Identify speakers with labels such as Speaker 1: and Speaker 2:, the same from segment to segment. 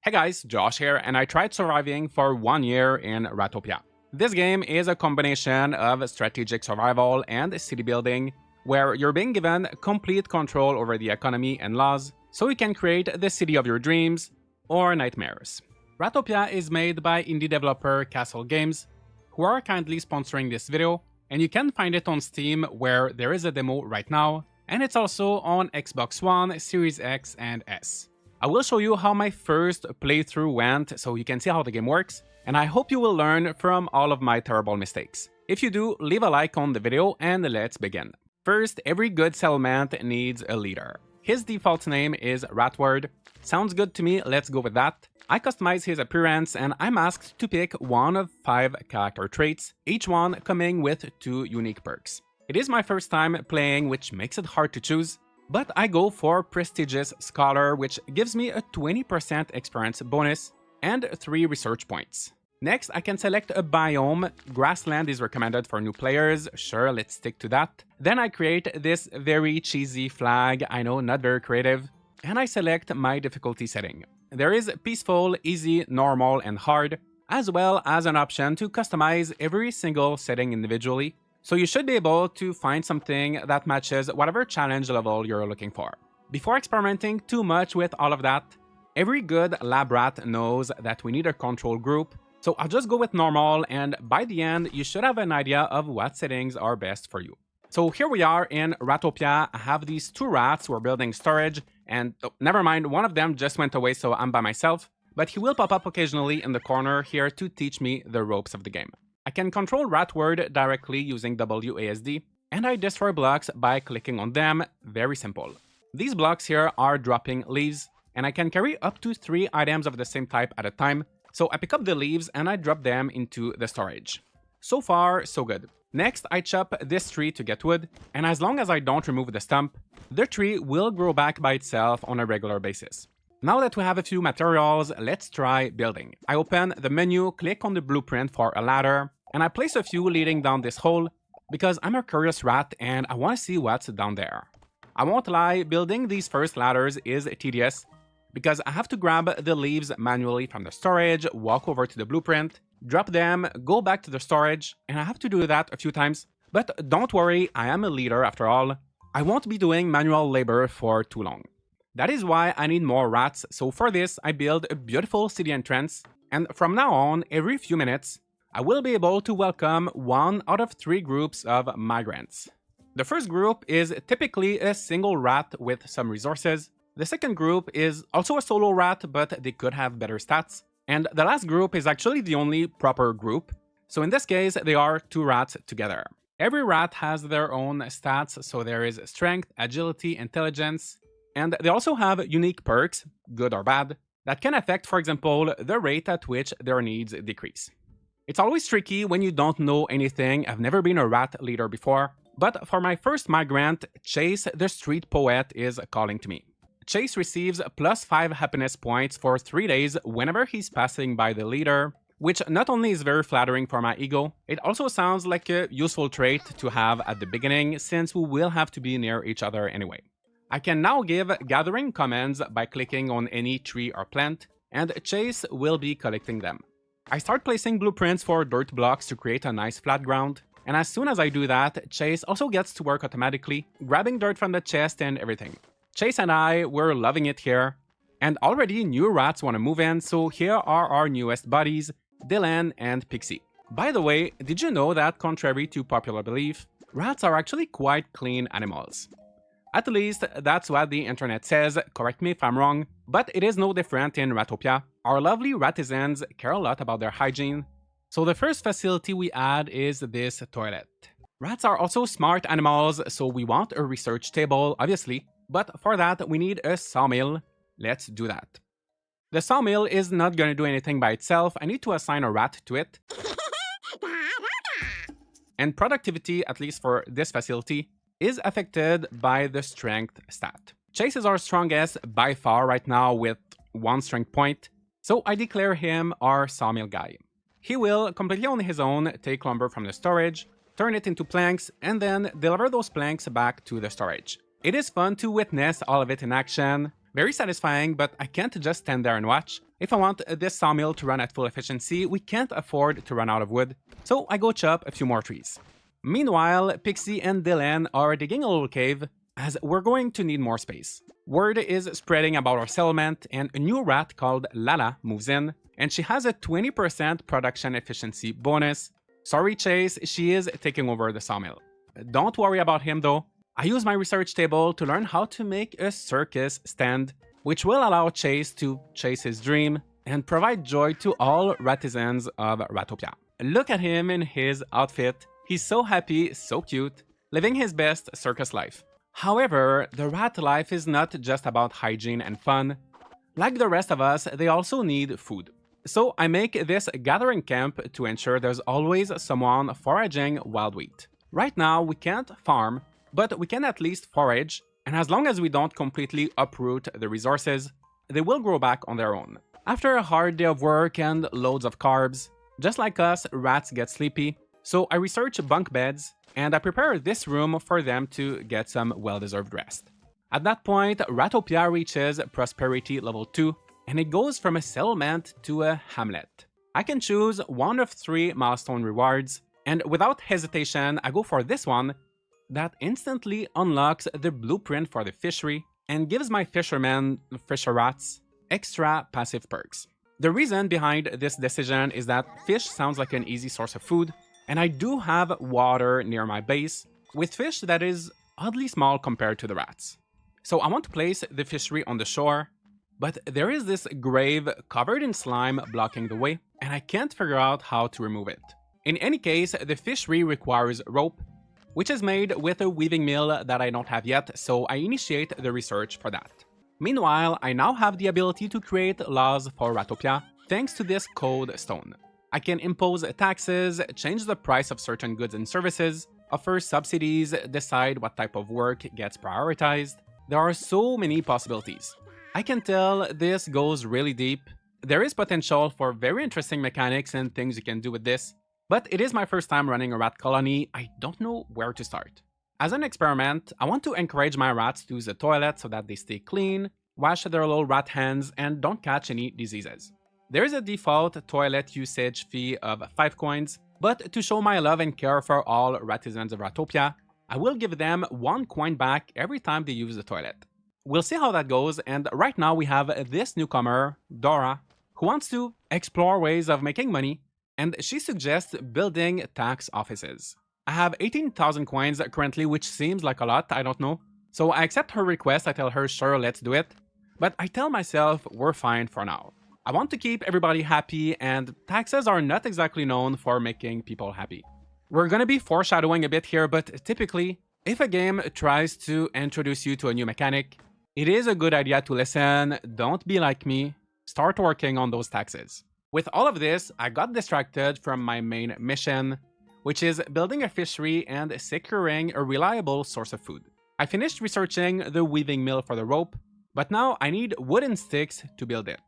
Speaker 1: Hey guys, Josh here, and I tried surviving for 1 year in Ratopia. This game is a combination of strategic survival and city building, where you're being given complete control over the economy and laws, so you can create the city of your dreams or nightmares. Ratopia is made by indie developer Castle Games, who are kindly sponsoring this video, and you can find it on Steam where there is a demo right now, and it's also on Xbox One, Series X, and S. I will show you how my first playthrough went so you can see how the game works, and I hope you will learn from all of my terrible mistakes. If you do, leave a like on the video and let's begin. First, every good settlement needs a leader. His default name is Ratward. Sounds good to me, let's go with that. I customize his appearance and I'm asked to pick one of 5 character traits, each one coming with 2 unique perks. It is my first time playing, which makes it hard to choose, but I go for Prestigious Scholar, which gives me a 20% experience bonus and 3 research points. Next, I can select a biome. Grassland is recommended for new players. Sure, let's stick to that. Then I create this very cheesy flag, I know, not very creative, and I select my difficulty setting. There is Peaceful, Easy, Normal, and Hard, as well as an option to customize every single setting individually, so you should be able to find something that matches whatever challenge level you're looking for. Before experimenting too much with all of that, every good lab rat knows that we need a control group, so I'll just go with normal, and by the end, you should have an idea of what settings are best for you. So here we are in Ratopia. I have these 2 rats who are building storage, and never mind, one of them just went away, so I'm by myself, but he will pop up occasionally in the corner here to teach me the ropes of the game. I can control Ratward directly using WASD, and I destroy blocks by clicking on them. Very simple. These blocks here are dropping leaves, and I can carry up to 3 items of the same type at a time, so I pick up the leaves and I drop them into the storage. So far, so good. Next, I chop this tree to get wood, and as long as I don't remove the stump, the tree will grow back by itself on a regular basis. Now that we have a few materials, let's try building. I open the menu, click on the blueprint for a ladder, and I place a few leading down this hole because I'm a curious rat and I want to see what's down there. I won't lie, building these first ladders is tedious because I have to grab the leaves manually from the storage, walk over to the blueprint, drop them, go back to the storage, and I have to do that a few times. But don't worry, I am a leader after all. I won't be doing manual labor for too long. That is why I need more rats, so for this I build a beautiful city entrance, and from now on, every few minutes, I will be able to welcome 1 out of 3 groups of migrants. The first group is typically a single rat with some resources. The second group is also a solo rat, but they could have better stats. And the last group is actually the only proper group, so in this case, they are 2 rats together. Every rat has their own stats, so there is strength, agility, intelligence, and they also have unique perks, good or bad, that can affect, for example, the rate at which their needs decrease. It's always tricky when you don't know anything. I've never been a rat leader before, but for my first migrant, Chase the street poet is calling to me. Chase receives +5 happiness points for 3 days whenever he's passing by the leader, which not only is very flattering for my ego, it also sounds like a useful trait to have at the beginning since we will have to be near each other anyway. I can now give gathering commands by clicking on any tree or plant, and Chase will be collecting them. I start placing blueprints for dirt blocks to create a nice flat ground, and as soon as I do that, Chase also gets to work automatically, grabbing dirt from the chest and everything. Chase and I were loving it here, and already new rats want to move in, so here are our newest buddies, Dylan and Pixie. By the way, did you know that contrary to popular belief, rats are actually quite clean animals? At least, that's what the internet says, correct me if I'm wrong, but it is no different in Ratopia. Our lovely ratizens care a lot about their hygiene. So the first facility we add is this toilet. Rats are also smart animals, so we want a research table, obviously, but for that we need a sawmill. Let's do that. The sawmill is not gonna do anything by itself, I need to assign a rat to it. And productivity, at least for this facility, is affected by the strength stat. Chase is our strongest by far right now with 1 strength point, so I declare him our sawmill guy. He will, completely on his own, take lumber from the storage, turn it into planks, and then deliver those planks back to the storage. It is fun to witness all of it in action. Very satisfying, but I can't just stand there and watch. If I want this sawmill to run at full efficiency, we can't afford to run out of wood, so I go chop a few more trees. Meanwhile, Pixie and Dylan are digging a little cave, as we're going to need more space. Word is spreading about our settlement, and a new rat called Lala moves in, and she has a 20% production efficiency bonus. Sorry Chase, she is taking over the sawmill. Don't worry about him though. I use my research table to learn how to make a circus stand, which will allow Chase to chase his dream and provide joy to all Ratizans of Ratopia. Look at him in his outfit. He's so happy, so cute, living his best circus life. However, the rat life is not just about hygiene and fun. Like the rest of us, they also need food. So I make this gathering camp to ensure there's always someone foraging wild wheat. Right now, we can't farm, but we can at least forage, and as long as we don't completely uproot the resources, they will grow back on their own. After a hard day of work and loads of carbs, just like us, rats get sleepy, so I research bunk beds, and I prepare this room for them to get some well-deserved rest. At that point, Ratopia reaches Prosperity level 2, and it goes from a settlement to a hamlet. I can choose one of 3 milestone rewards, and without hesitation, I go for this one that instantly unlocks the blueprint for the fishery and gives my fisher rats, extra passive perks. The reason behind this decision is that fish sounds like an easy source of food, and I do have water near my base, with fish that is oddly small compared to the rats. So I want to place the fishery on the shore, but there is this grave covered in slime blocking the way, and I can't figure out how to remove it. In any case, the fishery requires rope, which is made with a weaving mill that I don't have yet, so I initiate the research for that. Meanwhile, I now have the ability to create laws for Ratopia, thanks to this code stone. I can impose taxes, change the price of certain goods and services, offer subsidies, decide what type of work gets prioritized. There are so many possibilities. I can tell this goes really deep. There is potential for very interesting mechanics and things you can do with this, but it is my first time running a rat colony. I don't know where to start. As an experiment, I want to encourage my rats to use the toilet so that they stay clean, wash their little rat hands, and don't catch any diseases. There is a default toilet usage fee of 5 coins, but to show my love and care for all Ratizans of Ratopia, I will give them 1 coin back every time they use the toilet. We'll see how that goes, and right now we have this newcomer, Dora, who wants to explore ways of making money, and she suggests building tax offices. I have 18,000 coins currently, which seems like a lot, I don't know. So I accept her request, I tell her sure, let's do it. But I tell myself we're fine for now. I want to keep everybody happy, and taxes are not exactly known for making people happy. We're gonna be foreshadowing a bit here, but typically, if a game tries to introduce you to a new mechanic, it is a good idea to listen, don't be like me, start working on those taxes. With all of this, I got distracted from my main mission, which is building a fishery and securing a reliable source of food. I finished researching the weaving mill for the rope, but now I need wooden sticks to build it.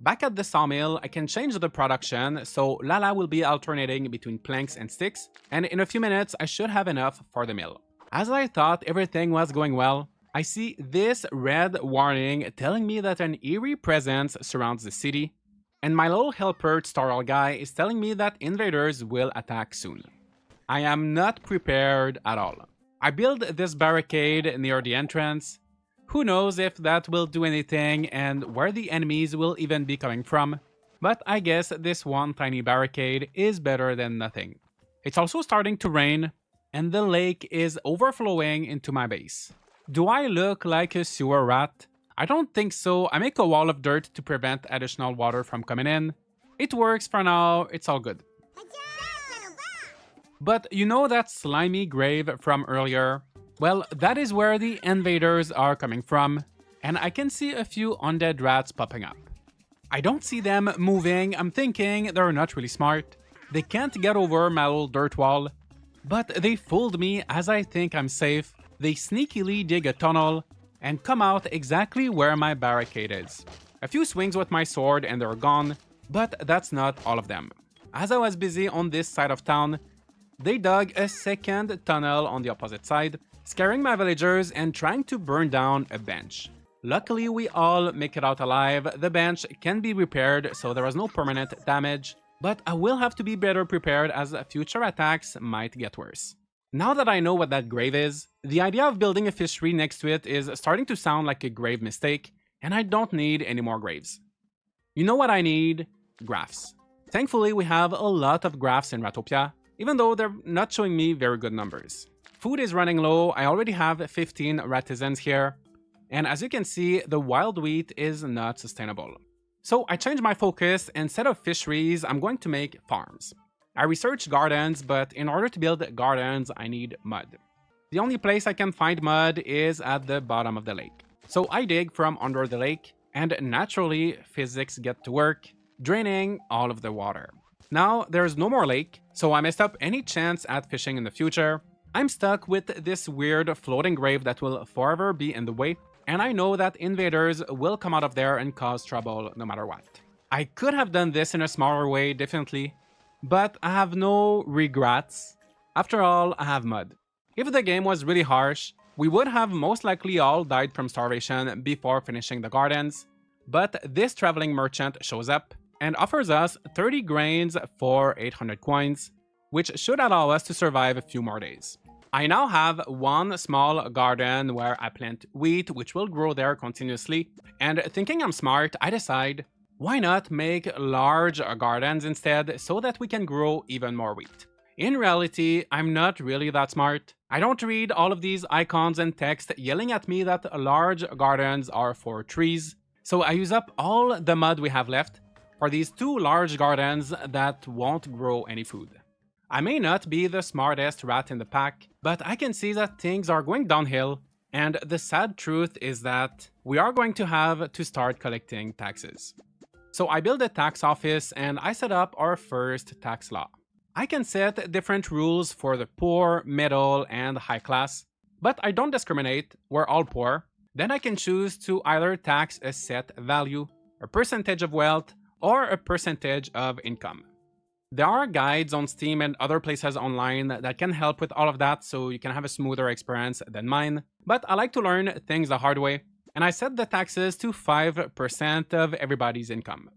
Speaker 1: Back at the sawmill, I can change the production, so Lala will be alternating between planks and sticks, and in a few minutes I should have enough for the mill. As I thought everything was going well, I see this red warning telling me that an eerie presence surrounds the city, and my little helper Starl guy is telling me that invaders will attack soon. I am not prepared at all. I build this barricade near the entrance. Who knows if that will do anything and where the enemies will even be coming from, but I guess this one tiny barricade is better than nothing. It's also starting to rain, and the lake is overflowing into my base. Do I look like a sewer rat? I don't think so. I make a wall of dirt to prevent additional water from coming in. It works for now, it's all good. But you know that slimy grave from earlier? Well, that is where the invaders are coming from, and I can see a few undead rats popping up. I don't see them moving. I'm thinking they're not really smart. They can't get over my little dirt wall, but they fooled me as I think I'm safe. They sneakily dig a tunnel and come out exactly where my barricade is. A few swings with my sword and they're gone, but that's not all of them. As I was busy on this side of town, they dug a second tunnel on the opposite side, scaring my villagers and trying to burn down a bench. Luckily, we all make it out alive. The bench can be repaired, so there was no permanent damage, but I will have to be better prepared as future attacks might get worse. Now that I know what that grave is, the idea of building a fishery next to it is starting to sound like a grave mistake, and I don't need any more graves. You know what I need? Graphs. Thankfully, we have a lot of graphs in Ratopia, even though they're not showing me very good numbers. Food is running low, I already have 15 artisans here, and as you can see, the wild wheat is not sustainable. So I changed my focus. Instead of fisheries, I'm going to make farms. I researched gardens, but in order to build gardens, I need mud. The only place I can find mud is at the bottom of the lake. So I dig from under the lake, and naturally, physics get to work, draining all of the water. Now, there's no more lake, so I messed up any chance at fishing in the future. I'm stuck with this weird floating grave that will forever be in the way, and I know that invaders will come out of there and cause trouble no matter what. I could have done this in a smaller way, definitely, but I have no regrets. After all, I have mud. If the game was really harsh, we would have most likely all died from starvation before finishing the gardens, but this traveling merchant shows up and offers us 30 grains for 800 coins, which should allow us to survive a few more days. I now have one small garden where I plant wheat, which will grow there continuously, and thinking I'm smart, I decide, why not make large gardens instead so that we can grow even more wheat? In reality, I'm not really that smart. I don't read all of these icons and text yelling at me that large gardens are for trees, so I use up all the mud we have left for these two large gardens that won't grow any food. I may not be the smartest rat in the pack, but I can see that things are going downhill, and the sad truth is that we are going to have to start collecting taxes. So I built a tax office and I set up our first tax law. I can set different rules for the poor, middle, and high class, but I don't discriminate, we're all poor. Then I can choose to either tax a set value, a percentage of wealth, or a percentage of income. There are guides on Steam and other places online that can help with all of that so you can have a smoother experience than mine, but I like to learn things the hard way, and I set the taxes to 5% of everybody's income.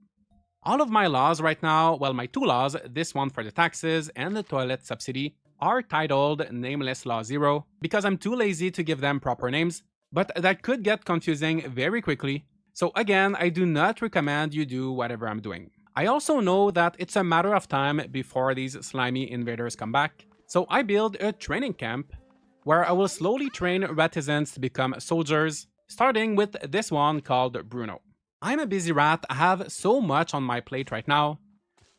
Speaker 1: All of my laws right now, well, my two laws, this one for the taxes and the toilet subsidy, are titled Nameless Law 0 because I'm too lazy to give them proper names, but that could get confusing very quickly. So again, I do not recommend you do whatever I'm doing. I also know that it's a matter of time before these slimy invaders come back, so I build a training camp where I will slowly train artisans to become soldiers, starting with this one called Bruno. I'm a busy rat, I have so much on my plate right now,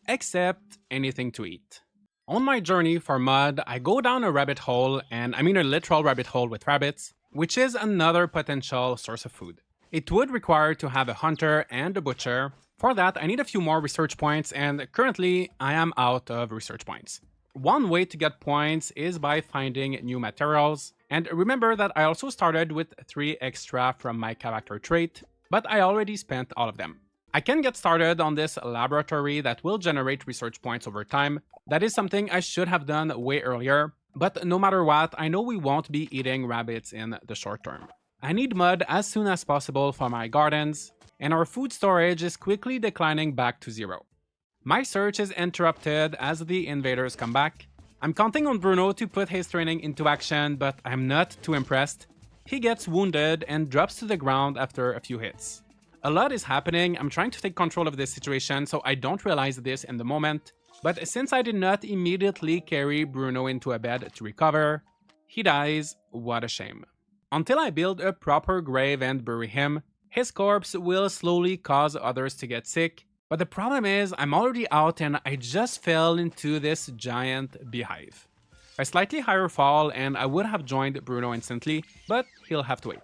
Speaker 1: except anything to eat. On my journey for mud, I go down a rabbit hole, and I mean a literal rabbit hole with rabbits, which is another potential source of food. It would require to have a hunter and a butcher. For that, I need a few more research points, and currently I am out of research points. One way to get points is by finding new materials, and remember that I also started with 3 extra from my character trait, but I already spent all of them. I can get started on this laboratory that will generate research points over time. That is something I should have done way earlier, but no matter what, I know we won't be eating rabbits in the short term. I need mud as soon as possible for my gardens, and our food storage is quickly declining back to 0. My search is interrupted as the invaders come back. I'm counting on Bruno to put his training into action, but I'm not too impressed. He gets wounded and drops to the ground after a few hits. A lot is happening, I'm trying to take control of this situation so I don't realize this in the moment, but since I did not immediately carry Bruno into a bed to recover, he dies, what a shame. Until I build a proper grave and bury him, his corpse will slowly cause others to get sick, but the problem is I'm already out and I just fell into this giant beehive. A slightly higher fall and I would have joined Bruno instantly, but he'll have to wait.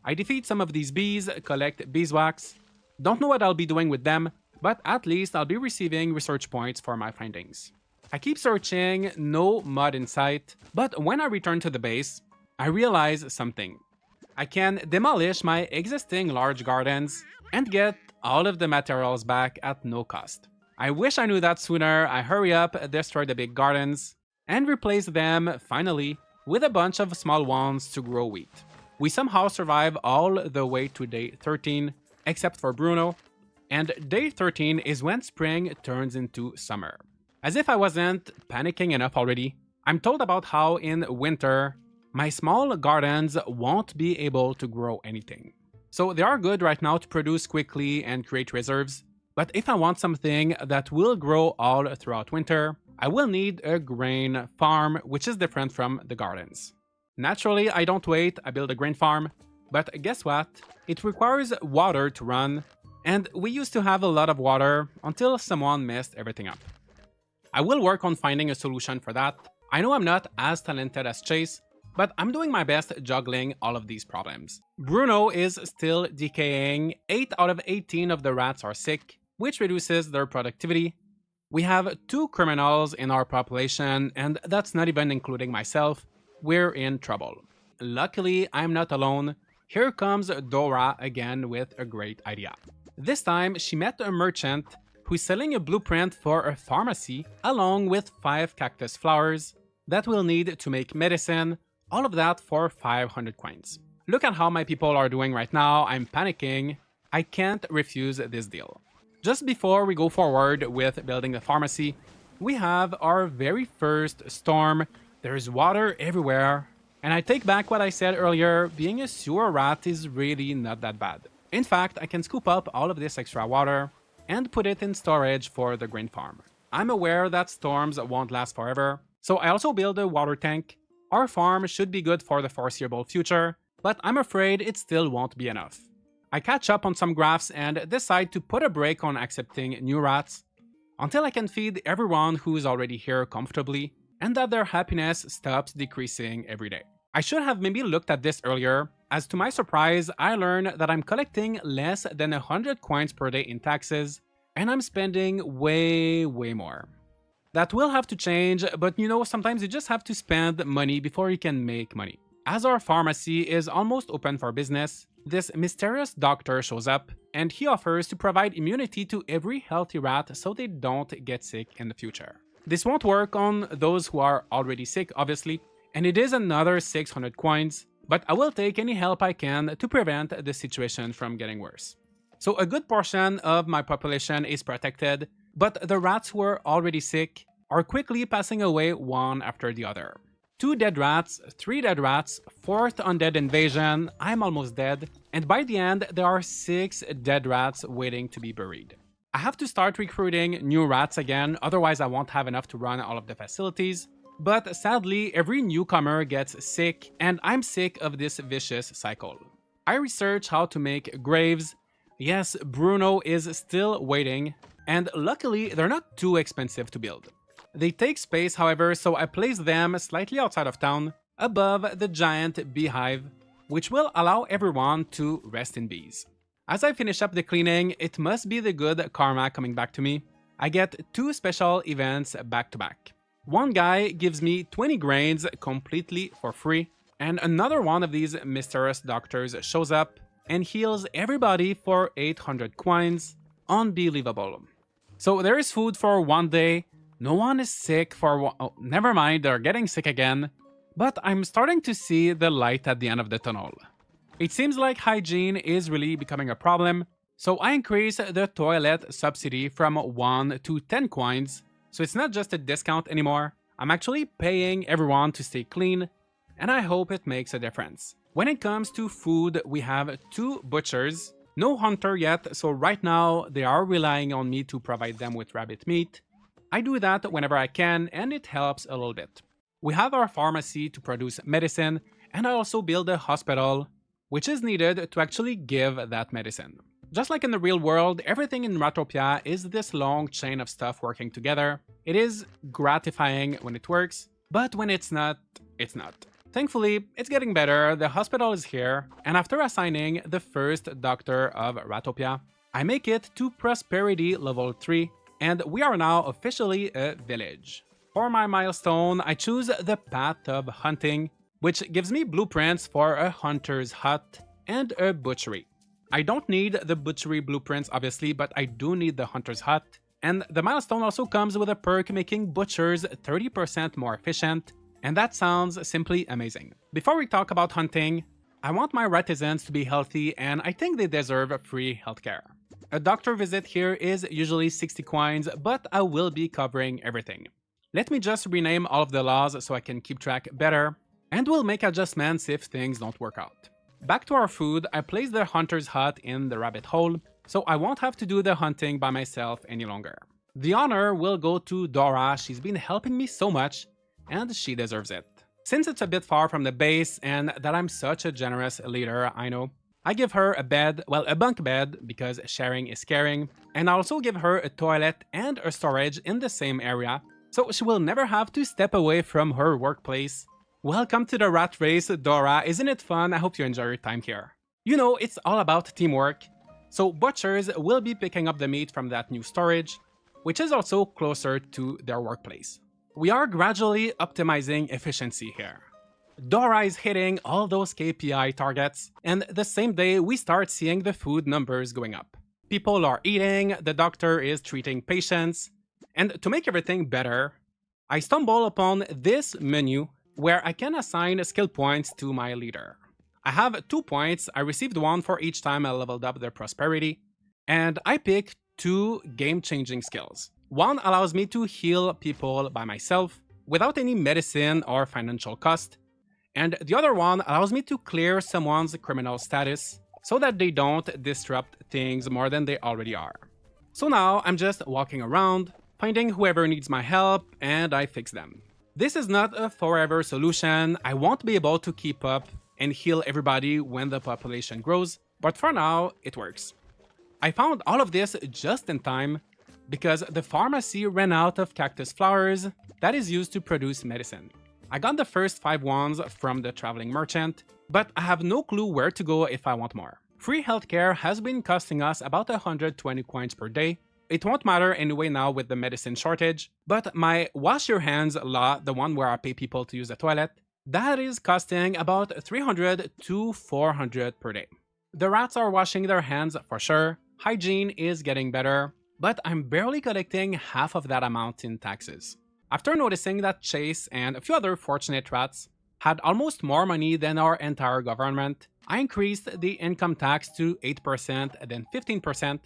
Speaker 1: I defeat some of these bees, collect beeswax. Don't know what I'll be doing with them, but at least I'll be receiving research points for my findings. I keep searching, no mud in sight, but when I return to the base, I realize something. I can demolish my existing large gardens and get all of the materials back at no cost. I wish I knew that sooner. I hurry up, destroy the big gardens, and replace them, finally, with a bunch of small ones to grow wheat. We somehow survive all the way to day 13, except for Bruno, and day 13 is when spring turns into summer. As if I wasn't panicking enough already, I'm told about how in winter, my small gardens won't be able to grow anything. So they are good right now to produce quickly and create reserves, but if I want something that will grow all throughout winter, I will need a grain farm, which is different from the gardens. Naturally, I don't wait, I build a grain farm, but guess what? It requires water to run, and we used to have a lot of water until someone messed everything up. I will work on finding a solution for that. I know I'm not as talented as Chase, but I'm doing my best juggling all of these problems. Bruno is still decaying, 8 out of 18 of the rats are sick, which reduces their productivity. We have 2 criminals in our population, and that's not even including myself. We're in trouble. Luckily, I'm not alone. Here comes Dora again with a great idea. This time, she met a merchant who's selling a blueprint for a pharmacy along with 5 cactus flowers that we'll need to make medicine, all of that for 500 coins. Look at how my people are doing right now, I'm panicking. I can't refuse this deal. Just before we go forward with building the pharmacy, we have our very first storm. There's water everywhere, and I take back what I said earlier, being a sewer rat is really not that bad. In fact, I can scoop up all of this extra water and put it in storage for the grain farm. I'm aware that storms won't last forever, so I also build a water tank. Our farm should be good for the foreseeable future, but I'm afraid it still won't be enough. I catch up on some graphs and decide to put a break on accepting new rats until I can feed everyone who's already here comfortably and that their happiness stops decreasing every day. I should have maybe looked at this earlier, as to my surprise, I learned that I'm collecting less than 100 coins per day in taxes, and I'm spending way more. That will have to change, but you know, sometimes you just have to spend money before you can make money. As our pharmacy is almost open for business, this mysterious doctor shows up, and he offers to provide immunity to every healthy rat so they don't get sick in the future. This won't work on those who are already sick, obviously, and it is another 600 coins, but I will take any help I can to prevent the situation from getting worse. So a good portion of my population is protected, but the rats who are already sick are quickly passing away one after the other. 2 dead rats, 3 dead rats, 4th undead invasion, I'm almost dead, and by the end there are 6 dead rats waiting to be buried. I have to start recruiting new rats again, otherwise I won't have enough to run all of the facilities. But sadly, every newcomer gets sick, and I'm sick of this vicious cycle. I research how to make graves. Yes, Bruno is still waiting, and luckily they're not too expensive to build. They take space, however, so I place them slightly outside of town, above the giant beehive, which will allow everyone to rest in peace. As I finish up the cleaning, it must be the good karma coming back to me. I get 2 special events back to back. One guy gives me 20 grains completely for free, and another one of these mysterious doctors shows up and heals everybody for 800 coins. Unbelievable. So there is food for one day, no one is sick for one... Oh, never mind, they're getting sick again. But I'm starting to see the light at the end of the tunnel. It seems like hygiene is really becoming a problem, so I increase the toilet subsidy from 1 to 10 coins. So it's not just a discount anymore, I'm actually paying everyone to stay clean, and I hope it makes a difference. When it comes to food, we have 2 butchers, no hunter yet, so right now they are relying on me to provide them with rabbit meat. I do that whenever I can, and it helps a little bit. We have our pharmacy to produce medicine, and I also build a hospital, which is needed to actually give that medicine. Just like in the real world, everything in Ratopia is this long chain of stuff working together. It is gratifying when it works, but when it's not, it's not. Thankfully, it's getting better, the hospital is here, and after assigning the first doctor of Ratopia, I make it to Prosperity level 3, and we are now officially a village. For my milestone, I choose the Path of Hunting, which gives me blueprints for a hunter's hut and a butchery. I don't need the butchery blueprints obviously, but I do need the hunter's hut. And the milestone also comes with a perk making butchers 30% more efficient, and that sounds simply amazing. Before we talk about hunting, I want my residents to be healthy, and I think they deserve free healthcare. A doctor visit here is usually 60 coins, but I will be covering everything. Let me just rename all of the laws so I can keep track better, and we'll make adjustments if things don't work out. Back to our food, I placed the hunter's hut in the rabbit hole, so I won't have to do the hunting by myself any longer. The honor will go to Dora, she's been helping me so much, and she deserves it. Since it's a bit far from the base and that I'm such a generous leader, I know, I give her a bed, well, a bunk bed, because sharing is caring, and I also give her a toilet and a storage in the same area, so she will never have to step away from her workplace. Welcome to the rat race, Dora. Isn't it fun? I hope you enjoy your time here. You know, it's all about teamwork. So butchers will be picking up the meat from that new storage, which is also closer to their workplace. We are gradually optimizing efficiency here. Dora is hitting all those KPI targets, and the same day we start seeing the food numbers going up. People are eating, the doctor is treating patients, and to make everything better, I stumble upon this menu where I can assign skill points to my leader. I have 2 points, I received 1 for each time I leveled up their prosperity, and I pick 2 game-changing skills. One allows me to heal people by myself without any medicine or financial cost, and the other one allows me to clear someone's criminal status so that they don't disrupt things more than they already are. So now I'm just walking around, finding whoever needs my help, and I fix them. This is not a forever solution, I won't be able to keep up and heal everybody when the population grows, but for now, it works. I found all of this just in time because the pharmacy ran out of cactus flowers that is used to produce medicine. I got the first 5 ones from the traveling merchant, but I have no clue where to go if I want more. Free healthcare has been costing us about 120 coins per day. It won't matter anyway now with the medicine shortage, but my wash your hands law, the one where I pay people to use the toilet, that is costing about 300 to 400 per day. The rats are washing their hands for sure, hygiene is getting better, but I'm barely collecting half of that amount in taxes. After noticing that Chase and a few other fortunate rats had almost more money than our entire government, I increased the income tax to 8% and then 15%,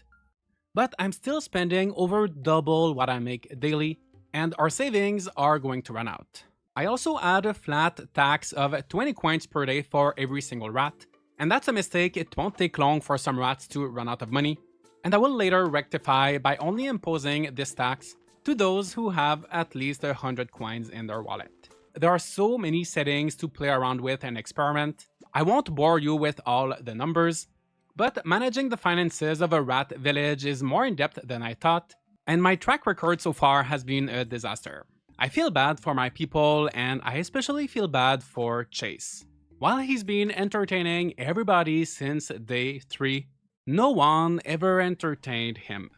Speaker 1: but I'm still spending over double what I make daily, and our savings are going to run out. I also add a flat tax of 20 coins per day for every single rat, and that's a mistake. It won't take long for some rats to run out of money, and I will later rectify by only imposing this tax to those who have at least 100 coins in their wallet. There are so many settings to play around with and experiment. I won't bore you with all the numbers, but managing the finances of a rat village is more in-depth than I thought, and my track record so far has been a disaster. I feel bad for my people, and I especially feel bad for Chase. While he's been entertaining everybody since day 3, no one ever entertained him.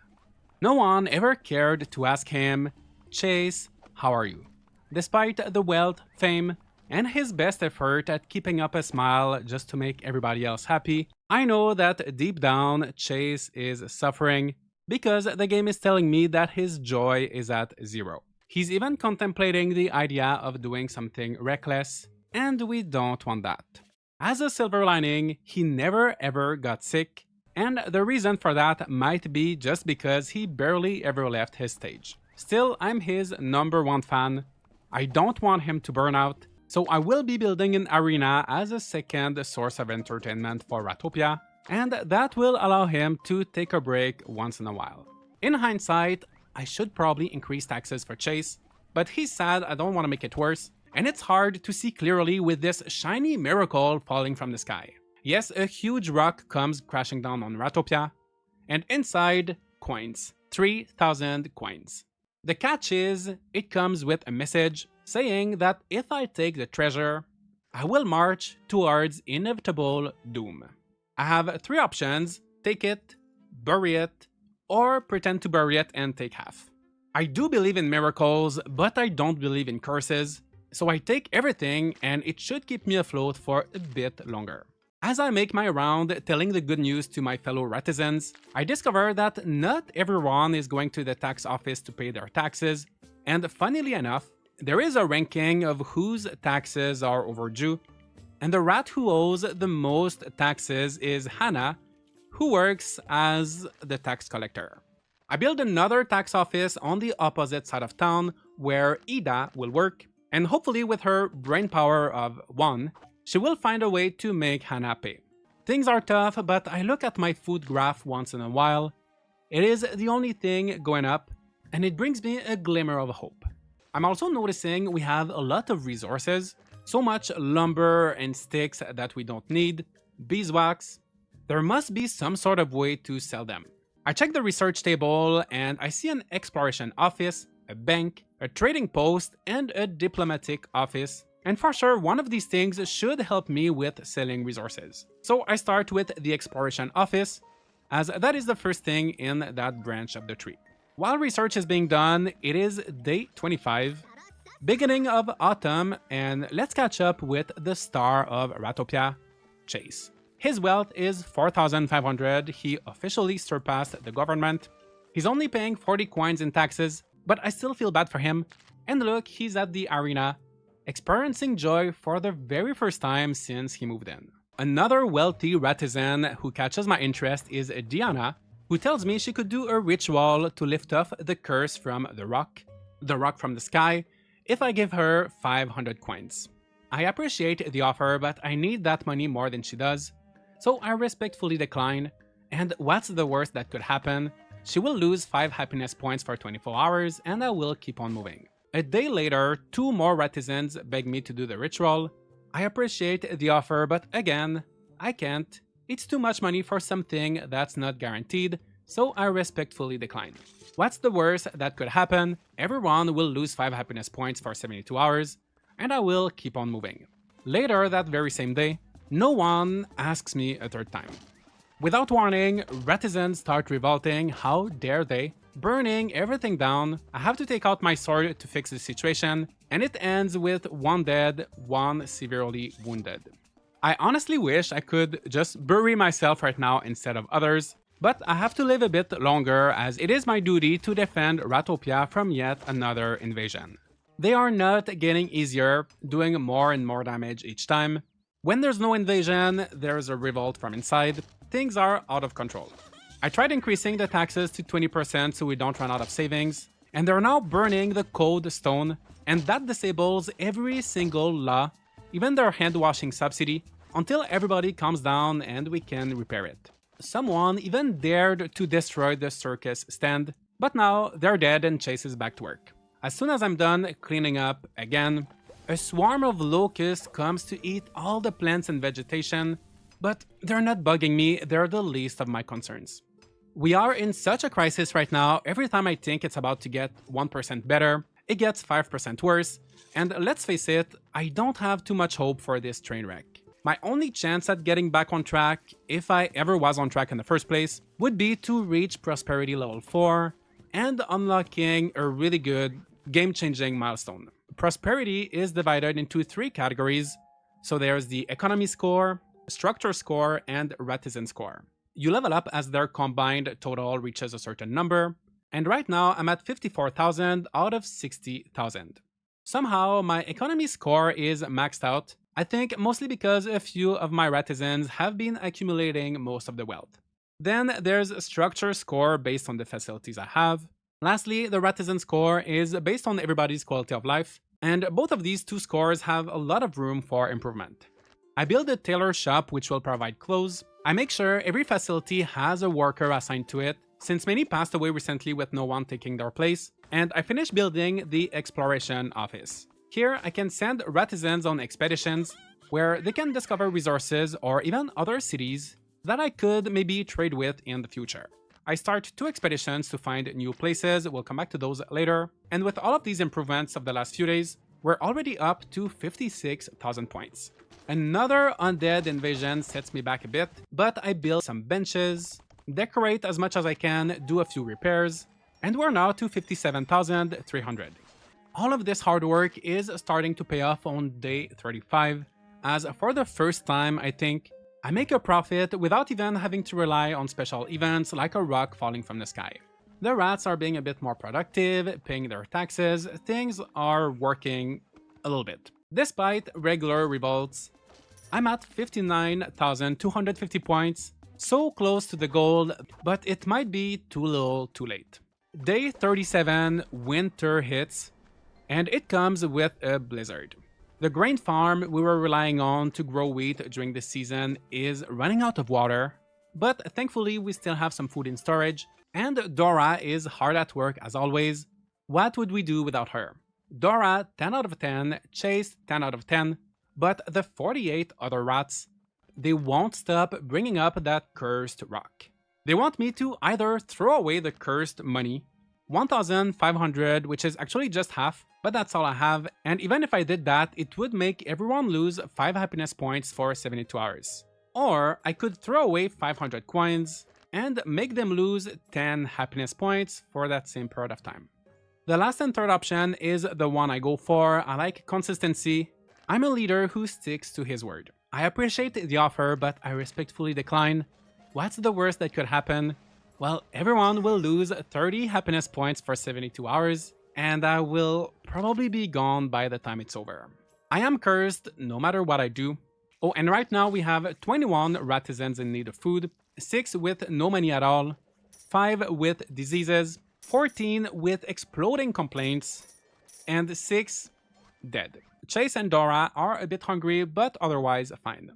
Speaker 1: No one ever cared to ask him, "Chase, how are you?" Despite the wealth, fame, and his best effort at keeping up a smile just to make everybody else happy, I know that deep down Chase is suffering because the game is telling me that his joy is at 0. He's even contemplating the idea of doing something reckless, and we don't want that. As a silver lining, he never ever got sick, and the reason for that might be just because he barely ever left his stage. Still, I'm his #1 fan. I don't want him to burn out, so I will be building an arena as a second source of entertainment for Ratopia, and that will allow him to take a break once in a while. In hindsight, I should probably increase taxes for Chase, but he's sad, I don't want to make it worse, and it's hard to see clearly with this shiny miracle falling from the sky. Yes, a huge rock comes crashing down on Ratopia, and inside, coins. 3,000 coins. The catch is, it comes with a message saying that if I take the treasure, I will march towards inevitable doom. I have 3 options: take it, bury it, or pretend to bury it and take half. I do believe in miracles, but I don't believe in curses, so I take everything and it should keep me afloat for a bit longer. As I make my round telling the good news to my fellow artisans, I discover that not everyone is going to the tax office to pay their taxes, and funnily enough, there is a ranking of whose taxes are overdue, And the rat who owes the most taxes is Hannah, who works as the tax collector. I build another tax office on the opposite side of town where Ida will work, and hopefully with her brain power of 1, she will find a way to make Hannah pay. Things are tough, but I look at my food graph once in a while. It is the only thing going up, and it brings me a glimmer of hope. I'm also noticing we have a lot of resources, so much lumber and sticks that we don't need, beeswax. There must be some sort of way to sell them. I check the research table and I see an exploration office, a bank, a trading post, and a diplomatic office. And for sure, one of these things should help me with selling resources. So I start with the exploration office, as that is the first thing in that branch of the tree. While research is being done, it is day 25, beginning of autumn, and let's catch up with the star of Ratopia, Chase. His wealth is 4,500, he officially surpassed the government. He's only paying 40 coins in taxes, but I still feel bad for him. And look, he's at the arena, experiencing joy for the very first time since he moved in. Another wealthy Ratizen who catches my interest is Diana, who tells me she could do a ritual to lift off the curse from the rock from the sky, if I give her 500 coins. I appreciate the offer, but I need that money more than she does, so I respectfully decline, and what's the worst that could happen? She will lose 5 happiness points for 24 hours, and I will keep on moving. A day later, 2 more Ratizens beg me to do the ritual. I appreciate the offer, but again, I can't. It's too much money for something that's not guaranteed, so I respectfully decline. What's the worst that could happen? Everyone will lose 5 happiness points for 72 hours, and I will keep on moving. Later that very same day, no one asks me a third time. Without warning, Ratizens start revolting, how dare they, burning everything down. I have to take out my sword to fix the situation, and it ends with 1 dead, 1 severely wounded. I honestly wish I could just bury myself right now instead of others, but I have to live a bit longer as it is my duty to defend Ratopia from yet another invasion. They are not getting easier, doing more and more damage each time. When there's no invasion, there's a revolt from inside. Things are out of control. I tried increasing the taxes to 20% so we don't run out of savings, and they're now burning the code stone, and that disables every single law, even their hand-washing subsidy, until everybody calms down and we can repair it. Someone even dared to destroy the circus stand, but now they're dead and Chase is back to work. As soon as I'm done cleaning up again, a swarm of locusts comes to eat all the plants and vegetation, but they're not bugging me, they're the least of my concerns. We are in such a crisis right now, every time I think it's about to get 1% better, it gets 5% worse, and let's face it, I don't have too much hope for this train wreck. My only chance at getting back on track, if I ever was on track in the first place, would be to reach Prosperity level 4 and unlocking a really good game-changing milestone. Prosperity is divided into 3 categories, so there's the Economy score, Structure score, and Ratizen score. You level up as their combined total reaches a certain number, and right now I'm at 54,000 out of 60,000. Somehow my Economy score is maxed out, I think mostly because a few of my Ratizens have been accumulating most of the wealth. Then there's a Structure score based on the facilities I have. Lastly, the Ratizen score is based on everybody's quality of life, and both of these 2 scores have a lot of room for improvement. I build a tailor shop which will provide clothes. I make sure every facility has a worker assigned to it, since many passed away recently with no one taking their place, and I finish building the exploration office. Here I can send Ratizens on expeditions, where they can discover resources or even other cities that I could maybe trade with in the future. I start 2 expeditions to find new places, we'll come back to those later, and with all of these improvements of the last few days, we're already up to 56,000 points. Another undead invasion sets me back a bit, but I build some benches, decorate as much as I can, do a few repairs, and we're now to 57,300. All of this hard work is starting to pay off on day 35, as for the first time I think, I make a profit without even having to rely on special events like a rock falling from the sky. The rats are being a bit more productive, paying their taxes, things are working a little bit. Despite regular revolts, I'm at 59,250 points, so close to the goal, but it might be too little too late. Day 37, winter hits, and it comes with a blizzard. The grain farm we were relying on to grow wheat during this season is running out of water, but thankfully we still have some food in storage, and Dora is hard at work as always. What would we do without her? Dora 10 out of 10, Chase 10 out of 10, but the 48 other rats, they won't stop bringing up that cursed rock. They want me to either throw away the cursed money, 1,500, which is actually just half, but that's all I have, and even if I did that, it would make everyone lose 5 happiness points for 72 hours. Or I could throw away 500 coins and make them lose 10 happiness points for that same period of time. The last and third option is the one I go for. I like consistency. I'm a leader who sticks to his word. I appreciate the offer, but I respectfully decline. What's the worst that could happen? Well, everyone will lose 30 happiness points for 72 hours, and I will probably be gone by the time it's over. I am cursed no matter what I do. Oh, and right now we have 21 Ratizens in need of food, 6 with no money at all, 5 with diseases, 14 with exploding complaints, and 6 dead. Chase and Dora are a bit hungry, but otherwise fine.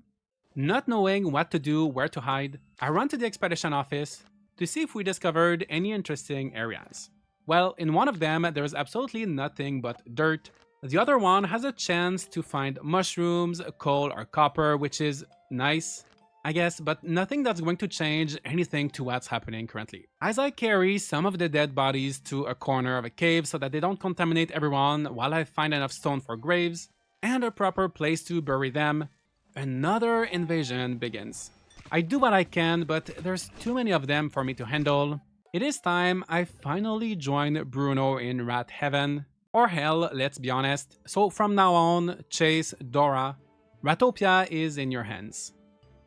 Speaker 1: Not knowing what to do, where to hide, I run to the expedition office to see if we discovered any interesting areas. Well, in one of them, there's absolutely nothing but dirt. The other one has a chance to find mushrooms, coal, or copper, which is nice, I guess, but nothing that's going to change anything to what's happening currently. As I carry some of the dead bodies to a corner of a cave so that they don't contaminate everyone while I find enough stone for graves and a proper place to bury them, another invasion begins. I do what I can, but there's too many of them for me to handle. It is time I finally join Bruno in Rat Heaven, or Hell, let's be honest. So from now on, Chase, Dora, Ratopia is in your hands.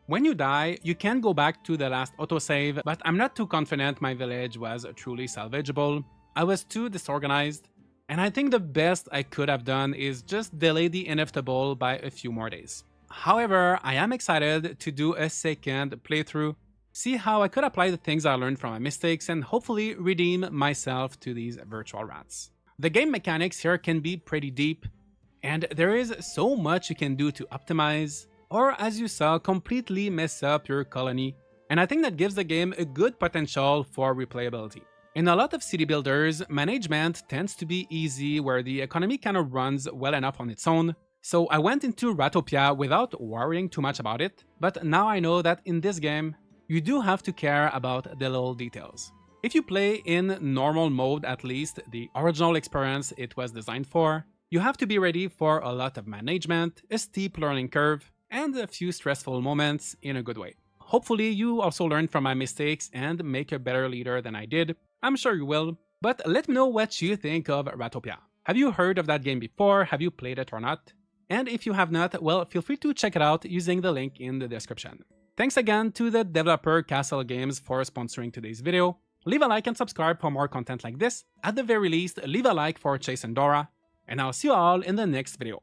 Speaker 1: When you die, you can go back to the last autosave, but I'm not too confident my village was truly salvageable. I was too disorganized, and I think the best I could have done is just delay the inevitable by a few more days. However, I am excited to do a second playthrough, see how I could apply the things I learned from my mistakes and hopefully redeem myself to these virtual rats. The game mechanics here can be pretty deep, and there is so much you can do to optimize, or as you saw, completely mess up your colony, and I think that gives the game a good potential for replayability. In a lot of city builders, management tends to be easy where the economy kind of runs well enough on its own, so I went into Ratopia without worrying too much about it, but now I know that in this game, you do have to care about the little details. If you play in normal mode, at least the original experience it was designed for, you have to be ready for a lot of management, a steep learning curve, and a few stressful moments in a good way. Hopefully you also learn from my mistakes and make a better leader than I did. I'm sure you will, but let me know what you think of Ratopia. Have you heard of that game before? Have you played it or not? And if you have not, well, feel free to check it out using the link in the description. Thanks again to the developer Castle Games for sponsoring today's video. Leave a like and subscribe for more content like this. At the very least, leave a like for Chase and Dora, and I'll see you all in the next video.